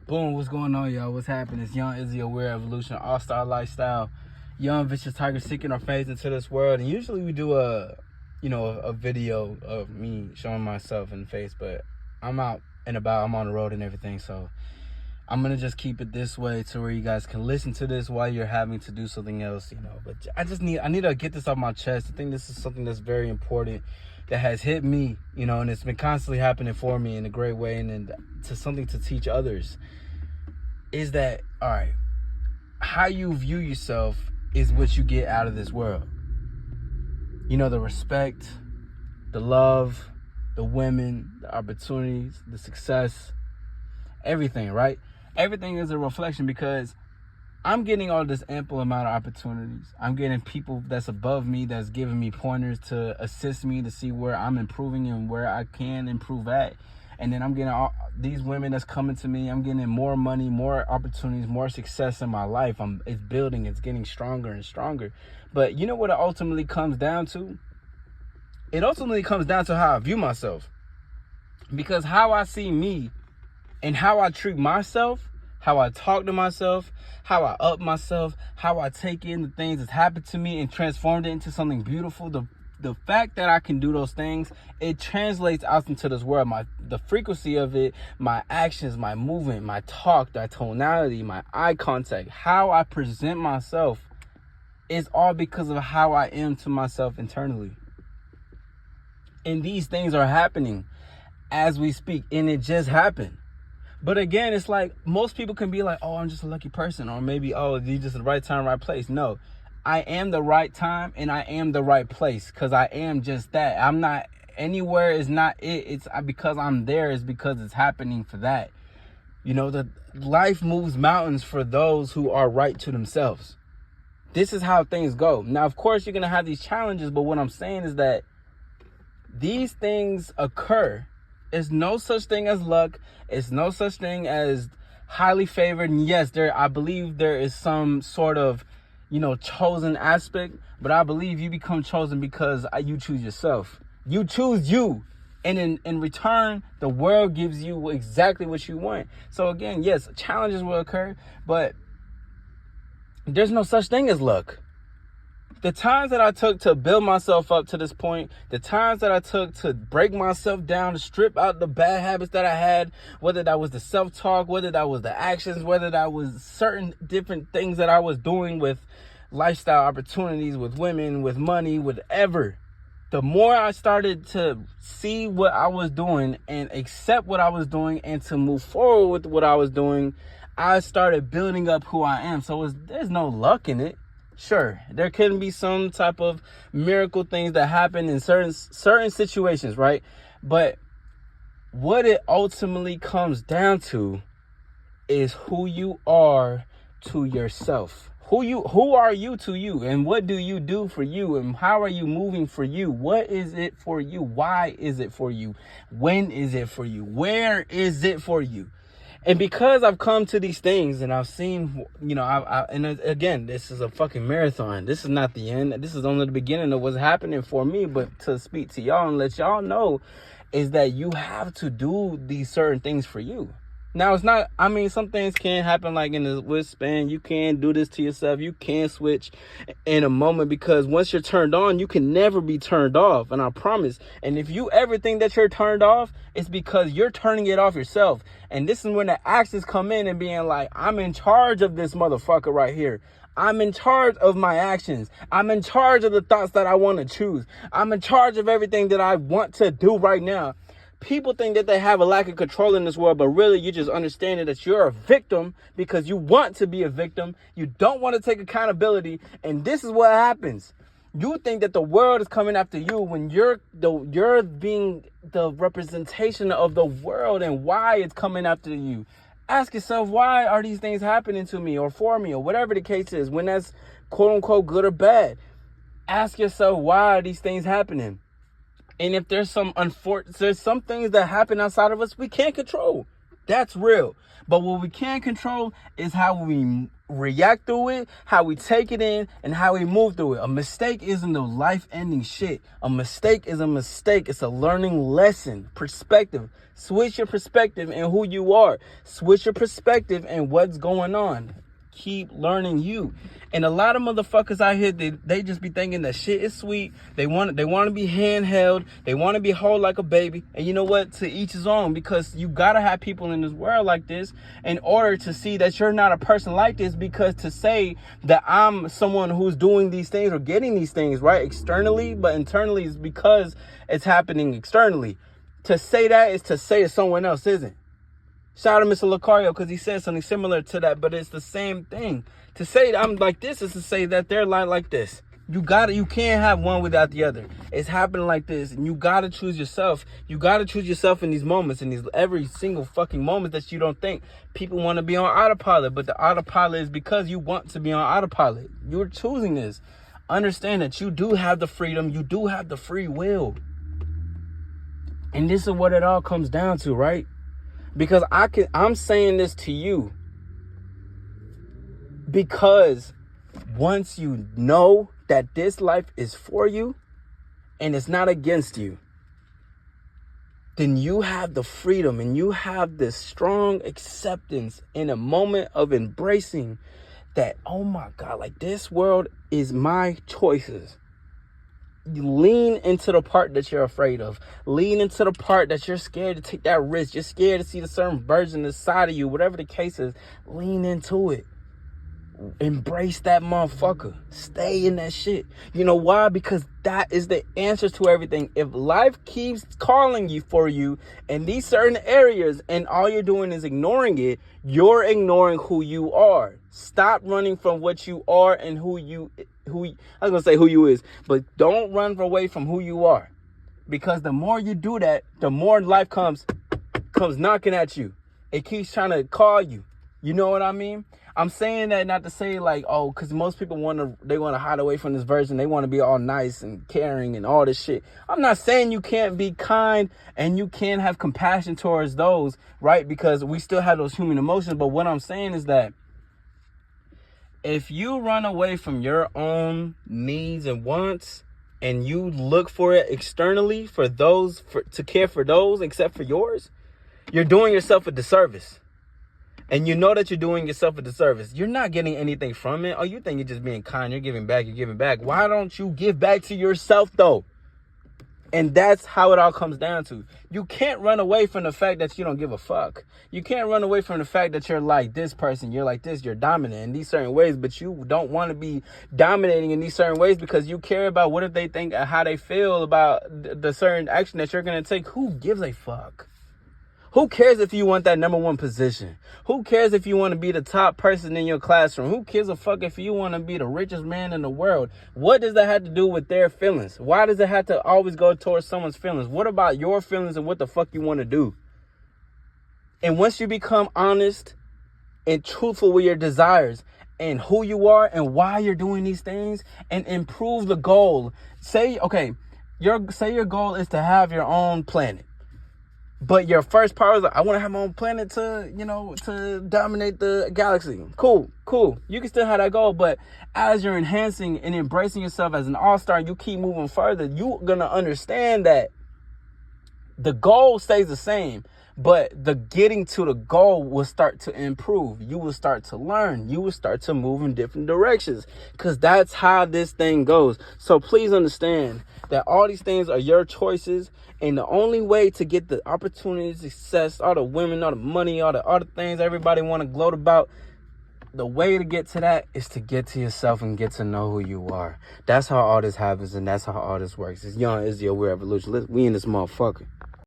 Boom, what's going on, y'all? What's happening? It's Young Izzy Aware Evolution, All-Star Lifestyle. Young vicious tiger seeking our phase into this world. And usually we do a video of me showing myself in the face, but I'm out and about, I'm on the road and everything, so I'm gonna just keep it this way to where you guys can listen to this while you're having to do something else, But I need to get this off my chest. I think this is something that's very important that has hit me, and it's been constantly happening for me in a great way, and then to something to teach others. Is that, all right, how you view yourself is what you get out of this world. The respect, the love, the women, the opportunities, the success, everything, right? Everything is a reflection, because I'm getting all this ample amount of opportunities. I'm getting people that's above me that's giving me pointers to assist me to see where I'm improving and where I can improve at. And then I'm getting all these women that's coming to me. I'm getting more money, more opportunities, more success in my life. It's building. It's getting stronger and stronger. But you know what it ultimately comes down to? It ultimately comes down to how I view myself. Because how I see me and how I treat myself, how I talk to myself, how I up myself, how I take in the things that's happened to me and transformed it into something beautiful. The fact that I can do those things, it translates out into this world. The frequency of it, my actions, my movement, my talk, my tonality, my eye contact, how I present myself is all because of how I am to myself internally. And these things are happening as we speak, and it just happened. But again, it's like most people can be like, oh, I'm just a lucky person, or maybe, oh, you're just the right time, right place. No. I am the right time and I am the right place, because I am just that. I'm not anywhere is not it. It's because I'm there is because it's happening for that. The life moves mountains for those who are right to themselves. This is how things go. Now, of course, you're going to have these challenges, but what I'm saying is that these things occur. It's no such thing as luck. It's no such thing as highly favored. And yes, I believe there is some sort of chosen aspect, but I believe you become chosen because you choose yourself. You choose you. And in return, the world gives you exactly what you want. So again, yes, challenges will occur, but there's no such thing as luck. The times that I took to build myself up to this point, the times that I took to break myself down, to strip out the bad habits that I had, whether that was the self-talk, whether that was the actions, whether that was certain different things that I was doing with lifestyle opportunities, with women, with money, whatever. The more I started to see what I was doing and accept what I was doing and to move forward with what I was doing, I started building up who I am. So there's no luck in it. Sure, there can be some type of miracle things that happen in certain situations, right? But what it ultimately comes down to is who you are to yourself. Who are you to you, and what do you do for you, and how are you moving for you? What is it for you? Why is it for you? When is it for you? Where is it for you? And because I've come to these things and I've seen, and again, this is a fucking marathon. This is not the end. This is only the beginning of what's happening for me. But to speak to y'all and let y'all know is that you have to do these certain things for you. Now, it's not, some things can happen like in the wristband. You can do this to yourself. You can switch in a moment, because once you're turned on, you can never be turned off. And I promise. And if you ever think that you're turned off, it's because you're turning it off yourself. And this is when the actions come in and being like, I'm in charge of this motherfucker right here. I'm in charge of my actions. I'm in charge of the thoughts that I want to choose. I'm in charge of everything that I want to do right now. People think that they have a lack of control in this world, but really you just understand that you're a victim because you want to be a victim. You don't want to take accountability. And this is what happens. You think that the world is coming after you when you're being the representation of the world and why it's coming after you. Ask yourself, why are these things happening to me or for me or whatever the case is, when that's quote unquote good or bad? Ask yourself, why are these things happening? And if there's some things that happen outside of us we can't control. That's real. But what we can control is how we react through it, how we take it in, and how we move through it. A mistake isn't a life-ending shit. A mistake is a mistake. It's a learning lesson. Perspective. Switch your perspective and who you are. Switch your perspective and what's going on. Keep learning you. And a lot of motherfuckers out here, they just be thinking that shit is sweet. They want to be handheld. They want to be held like a baby. And you know what? To each his own, because you gotta have people in this world like this in order to see that you're not a person like this. Because to say that I'm someone who's doing these things or getting these things right externally, but internally is because it's happening externally. To say that is to say that someone else isn't. Shout out to Mr. Lucario because he said something similar to that, but it's the same thing. To say that I'm like this is to say that they're like this. You can't have one without the other. It's happening like this, and you gotta choose yourself. You gotta choose yourself in these moments, in these every single fucking moment that you don't think. People want to be on autopilot, but the autopilot is because you want to be on autopilot. You're choosing this. Understand that you do have the freedom. You do have the free will. And this is what it all comes down to, right? Because I'm saying this to you because once you know that this life is for you and it's not against you, then you have the freedom and you have this strong acceptance in a moment of embracing that, oh my God, like this world is my choices. You lean into the part that you're afraid of. Lean into the part that you're scared to take that risk. You're scared to see the certain version inside of you. Whatever the case is, lean into it. Embrace that motherfucker. Stay in that shit. You know why? Because that is the answer to everything. If life keeps calling you for you in these certain areas and all you're doing is ignoring it, you're ignoring who you are. Stop running from what you are and who you is, but don't run away from who you are. Because the more you do that, the more life comes knocking at you. It keeps trying to call you. You know what I mean? I'm saying that not to say like, oh, because most people want to hide away from this version. They want to be all nice and caring and all this shit. I'm not saying you can't be kind and you can't have compassion towards those, right? Because we still have those human emotions. But what I'm saying is that if you run away from your own needs and wants and you look for it externally to care for those except for yours, you're doing yourself a disservice. And you know that you're doing yourself a disservice. You're not getting anything from it. Oh, you think you're just being kind. You're giving back. Why don't you give back to yourself, though? And that's how it all comes down to. You can't run away from the fact that you don't give a fuck. You can't run away from the fact that you're like this person. You're like this. You're dominant in these certain ways. But you don't want to be dominating in these certain ways because you care about what if they think and how they feel about the certain action that you're going to take. Who gives a fuck? Who cares if you want that number one position? Who cares if you want to be the top person in your classroom? Who gives a fuck if you want to be the richest man in the world? What does that have to do with their feelings? Why does it have to always go towards someone's feelings? What about your feelings and what the fuck you want to do? And once you become honest and truthful with your desires and who you are and why you're doing these things and improve the goal. Say your goal is to have your own planet. But your first part is like, I want to have my own planet to dominate the galaxy. Cool. You can still have that goal, but as you're enhancing and embracing yourself as an all-star, you keep moving further, you're going to understand that the goal stays the same, but the getting to the goal will start to improve. You will start to learn. You will start to move in different directions because that's how this thing goes. So please understand that all these things are your choices. And the only way to get the opportunity, success, all the women, all the money, all the things everybody want to gloat about, the way to get to that is to get to yourself and get to know who you are. That's how all this happens and that's how all this works. It's Young Izzy Aware Evolution. We in this motherfucker.